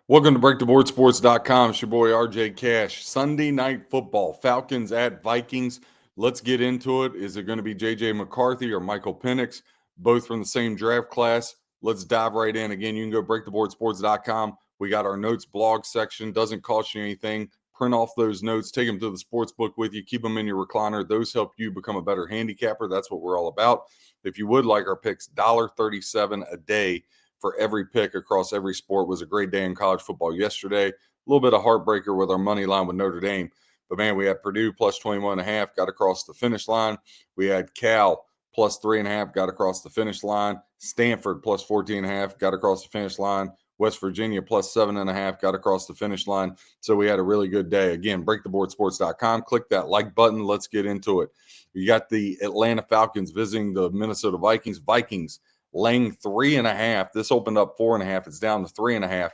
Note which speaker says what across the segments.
Speaker 1: Welcome to BreakTheBoardSports.com. It's your boy RJ Cash. Sunday night football, Falcons at Vikings. Let's get into it. Is it going to be JJ McCarthy or Michael Penix? Both from the same draft class. Let's dive right in. Again, you can go BreakTheBoardSports.com. We got our notes blog section. Doesn't cost you anything. Print off those notes. Take them to the sports book with you. Keep them in your recliner. Those help you become a better handicapper. That's what we're all about. If you would like our picks, $1.37 a day for every pick across every sport. Was a great day in college football yesterday. A little bit of heartbreaker with our money line with Notre Dame. But, man, we had Purdue plus 21.5, got across the finish line. We had Cal plus 3.5, got across the finish line. Stanford plus 14.5, got across the finish line. West Virginia plus 7.5, got across the finish line. So we had a really good day. Again, breaktheboardsports.com. Click that like button. Let's get into it. You got the Atlanta Falcons visiting the Minnesota Vikings. Vikings laying 3.5. This opened up 4.5. It's down to 3.5.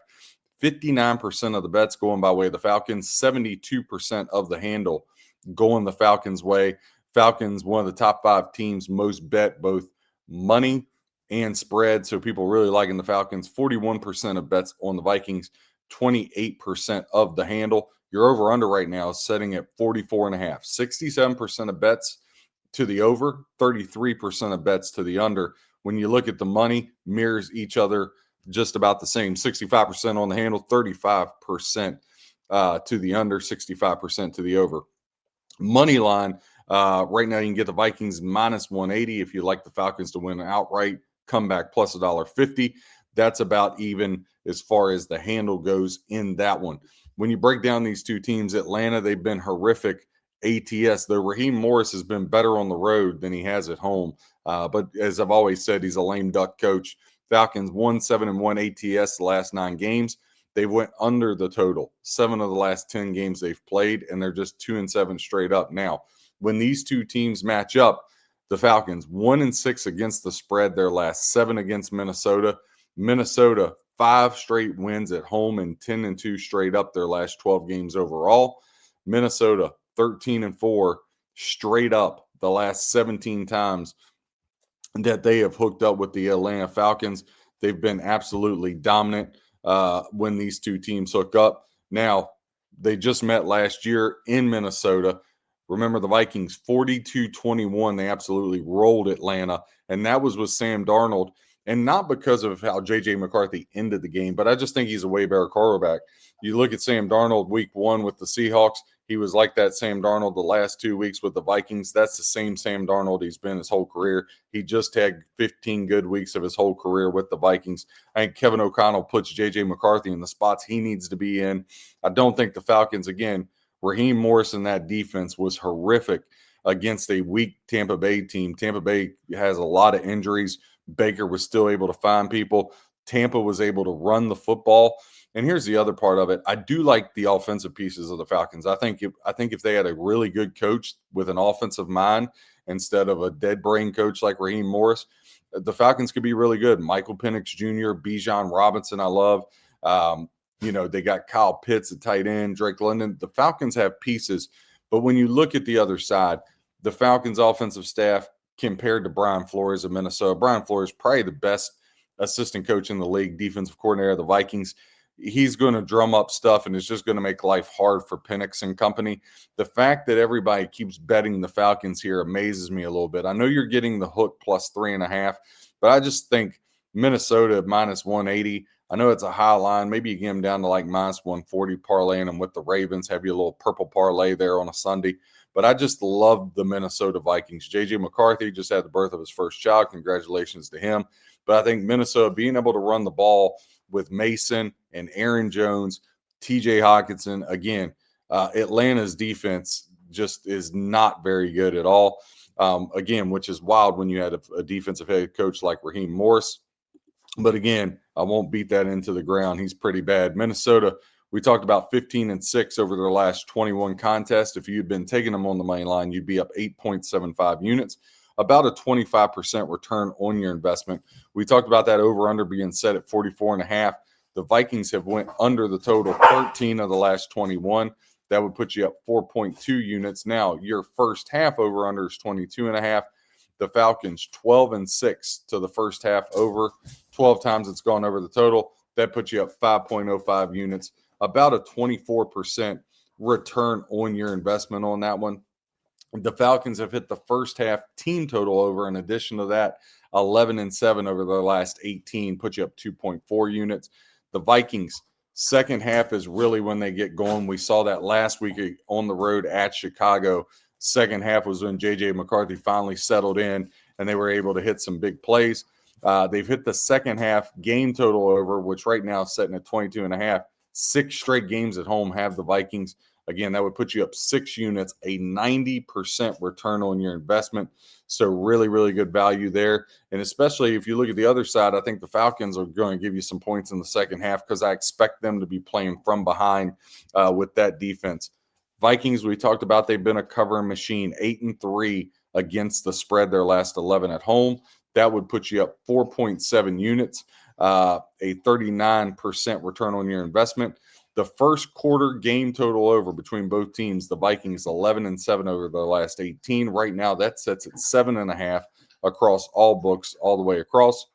Speaker 1: 59% of the bets going by way of the Falcons. 72% of the handle going the Falcons' way. Falcons, one of the top 5 teams most bet, both money and spread. So people really liking the Falcons. 41% of bets on the Vikings. 28% of the handle. Your over-under right now is setting at 44.5. 67% of bets to the over. 33% of bets to the under. When you look at the money, mirrors each other just about the same. 65% on the handle, 35% to the under, 65% to the over. Money line, right now you can get the Vikings minus 180 if you like the Falcons to win outright. Comeback plus $1.50. That's about even as far as the handle goes in that one. When you break down these two teams, Atlanta, they've been horrific ATS, though Raheem Morris has been better on the road than he has at home. But as I've always said, he's a lame duck coach. Falcons 1-7-1 ATS the last 9 games. They went under the total 7 of the last 10 games they've played, and they're just 2-7 straight up. Now, when these two teams match up, the Falcons 1-6 against the spread, their last 7 against Minnesota. Minnesota 5 straight wins at home and 10-2 straight up their last 12 games overall. Minnesota 13-4 straight up the last 17 times that they have hooked up with the Atlanta Falcons. They've been absolutely dominant when these two teams hook up. Now, they just met last year in Minnesota. Remember the Vikings 42-21. They absolutely rolled Atlanta, and that was with Sam Darnold. And not because of how J.J. McCarthy ended the game, but I just think he's a way better quarterback. You look at Sam Darnold week 1 with the Seahawks. He was like that Sam Darnold the last 2 weeks with the Vikings. That's the same Sam Darnold he's been his whole career. He just had 15 good weeks of his whole career with the Vikings. I think Kevin O'Connell puts J.J. McCarthy in the spots he needs to be in. I don't think the Falcons, again, Raheem Morris in that defense was horrific against a weak Tampa Bay team. Tampa Bay has a lot of injuries. Baker was still able to find people. Tampa was able to run the football. And here's the other part of it. I do like the offensive pieces of the Falcons. I think if they had a really good coach with an offensive mind instead of a dead brain coach like Raheem Morris, the Falcons could be really good. Michael Penix Jr., Bijan Robinson, I love. They got Kyle Pitts at tight end, Drake London. The Falcons have pieces. But when you look at the other side, the Falcons offensive staff compared to Brian Flores of Minnesota, Brian Flores probably the best assistant coach in the league, defensive coordinator of the Vikings. He's going to drum up stuff, and it's just going to make life hard for Penix and company. The fact that everybody keeps betting the Falcons here amazes me a little bit. I know you're getting the hook plus 3.5, but I just think Minnesota minus 180. I know it's a high line. Maybe you get them down to like minus 140, parlaying them with the Ravens. Have you a little purple parlay there on a Sunday. But I just love the Minnesota Vikings. J.J. McCarthy just had the birth of his first child. Congratulations to him. But I think Minnesota being able to run the ball with Mason and Aaron Jones, T.J. Hawkinson, again, Atlanta's defense just is not very good at all. Again, which is wild when you had a defensive head coach like Raheem Morris. But again, I won't beat that into the ground. He's pretty bad. Minnesota, we talked about 15-6 over their last 21 contests. If you'd been taking them on the main line, you'd be up 8.75 units, about a 25% return on your investment. We talked about that over-under being set at 44.5. The Vikings have went under the total 13 of the last 21. That would put you up 4.2 units. Now, your first half over-under is 22.5. The Falcons 12-6 to the first half over. 12 times it's gone over the total. That puts you up 5.05 units, about a 24% return on your investment on that one. The Falcons have hit the first half team total over. In addition to that, 11-7 over their last 18, put you up 2.4 units. The Vikings, second half is really when they get going. We saw that last week on the road at Chicago. Second half was when J.J. McCarthy finally settled in and they were able to hit some big plays. They've hit the second half game total over, which right now is sitting at 22.5. 6 straight games at home have the Vikings. Again, that would put you up 6 units, a 90% return on your investment. So really, really good value there. And especially if you look at the other side, I think the Falcons are going to give you some points in the second half because I expect them to be playing from behind with that defense. Vikings, we talked about, they've been a covering machine, 8-3 against the spread their last 11 at home. That would put you up 4.7 units, a 39% return on your investment. The first quarter game total over between both teams, the Vikings 11-7 over their last 18. Right now, that sets at 7.5 across all books, all the way across.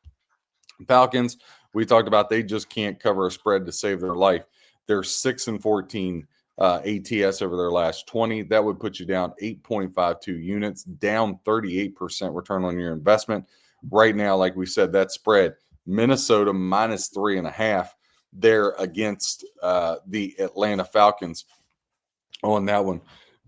Speaker 1: Falcons, we talked about, they just can't cover a spread to save their life. They're 6-14 ATS over their last 20. That would put you down 8.52 units, down 38% return on your investment. Right now, like we said, that spread, Minnesota -3.5. There against the Atlanta Falcons on that one.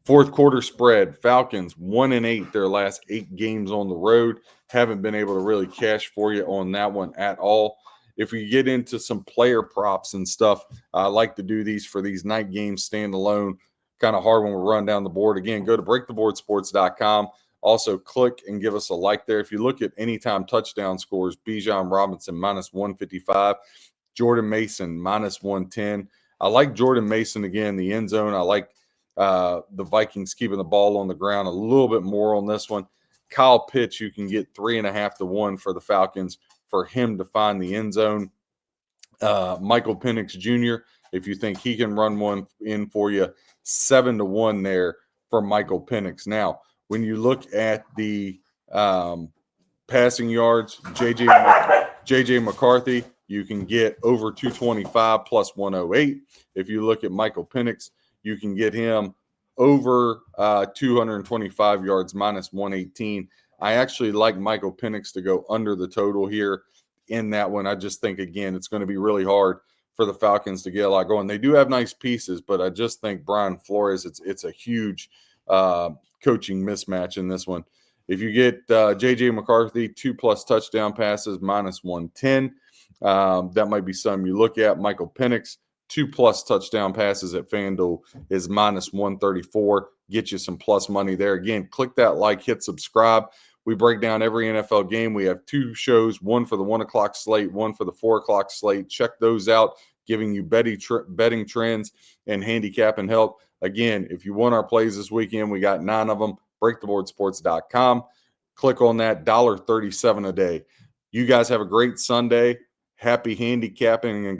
Speaker 1: Fourth quarter spread, Falcons 1-8 their last 8 games on the road. Haven't been able to really cash for you on that one at all. If we get into some player props and stuff, I like to do these for these night games standalone. Kind of hard when we run down the board. Again, go to breaktheboardsports.com. Also, click and give us a like there. If you look at anytime touchdown scores, Bijan Robinson -155. Jordan Mason -110. I like Jordan Mason again, the end zone. I like the Vikings keeping the ball on the ground a little bit more on this one. Kyle Pitts, you can get 3.5 to 1 for the Falcons for him to find the end zone. Michael Penix Jr., if you think he can run one in for you, 7 to 1 there for Michael Penix. Now, when you look at the passing yards, J.J. McCarthy, you can get over 225 plus 108. If you look at Michael Penix, you can get him over 225 yards -118. I actually like Michael Penix to go under the total here in that one. I just think, again, it's going to be really hard for the Falcons to get a lot going. They do have nice pieces, but I just think Brian Flores, it's a huge coaching mismatch in this one. If you get J.J. McCarthy, 2+ touchdown passes, -110. That might be something you look at. Michael Penix, 2+ touchdown passes at FanDuel is -134. Get you some plus money there. Again, click that like, hit subscribe. We break down every NFL game. We have 2 shows, one for the 1 o'clock slate, one for the 4 o'clock slate. Check those out, giving you betting trends and handicapping help. Again, if you want our plays this weekend, we got 9 of them. breaktheboardsports.com. Click on that, $1.37 a day. You guys have a great Sunday. Happy handicapping and